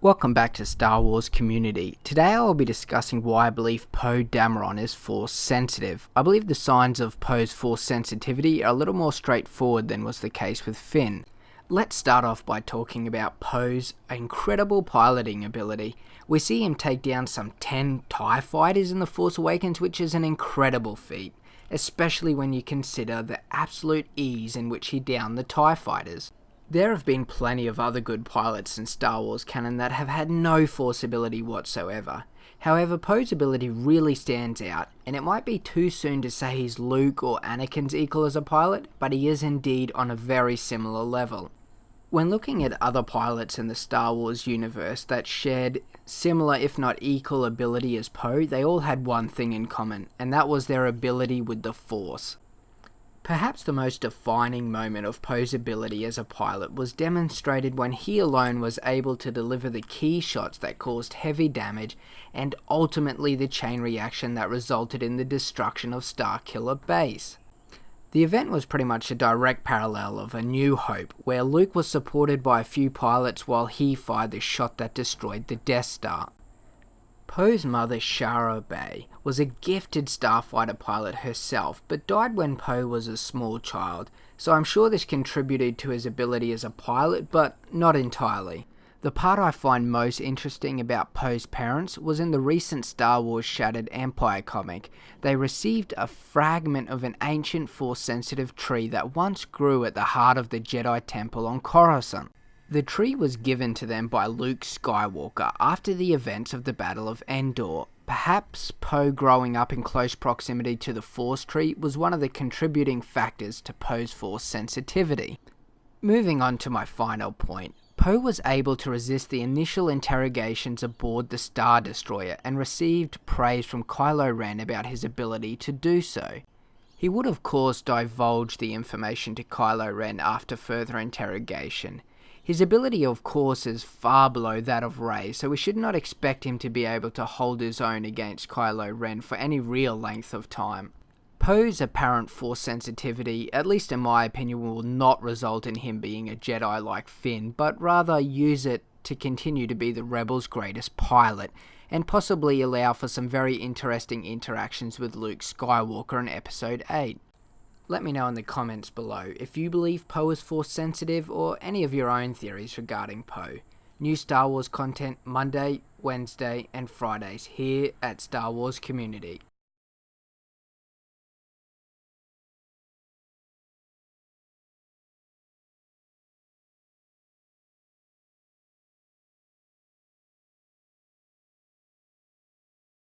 Welcome back to Star Wars Community. Today I will be discussing why I believe Poe Dameron is Force Sensitive. I believe the signs of Poe's Force sensitivity are a little more straightforward than was the case with Finn. Let's start off by talking about Poe's incredible piloting ability. We see him take down some 10 TIE fighters in The Force Awakens, which is an incredible feat, especially when you consider the absolute ease in which he downed the TIE fighters. There have been plenty of other good pilots in Star Wars canon that have had no Force ability whatsoever. However, Poe's ability really stands out, and it might be too soon to say he's Luke or Anakin's equal as a pilot, but he is indeed on a very similar level. When looking at other pilots in the Star Wars universe that shared similar if not equal ability as Poe, they all had one thing in common, and that was their ability with the Force. Perhaps the most defining moment of Poe's ability as a pilot was demonstrated when he alone was able to deliver the key shots that caused heavy damage and ultimately the chain reaction that resulted in the destruction of Starkiller Base. The event was pretty much a direct parallel of A New Hope, where Luke was supported by a few pilots while he fired the shot that destroyed the Death Star. Poe's mother, Shara Bay, was a gifted starfighter pilot herself, but died when Poe was a small child, so I'm sure this contributed to his ability as a pilot, but not entirely. The part I find most interesting about Poe's parents was in the recent Star Wars Shattered Empire comic. They received a fragment of an ancient Force-sensitive tree that once grew at the heart of the Jedi Temple on Coruscant. The tree was given to them by Luke Skywalker after the events of the Battle of Endor. Perhaps Poe growing up in close proximity to the Force tree was one of the contributing factors to Poe's Force sensitivity. Moving on to my final point, Poe was able to resist the initial interrogations aboard the Star Destroyer and received praise from Kylo Ren about his ability to do so. He would of course divulge the information to Kylo Ren after further interrogation. His ability of course is far below that of Rey, so we should not expect him to be able to hold his own against Kylo Ren for any real length of time. Poe's apparent Force sensitivity, at least in my opinion, will not result in him being a Jedi like Finn, but rather use it to continue to be the Rebels' greatest pilot, and possibly allow for some very interesting interactions with Luke Skywalker in Episode 8. Let me know in the comments below if you believe Poe is Force sensitive or any of your own theories regarding Poe. New Star Wars content Monday, Wednesday and Fridays here at Star Wars Community.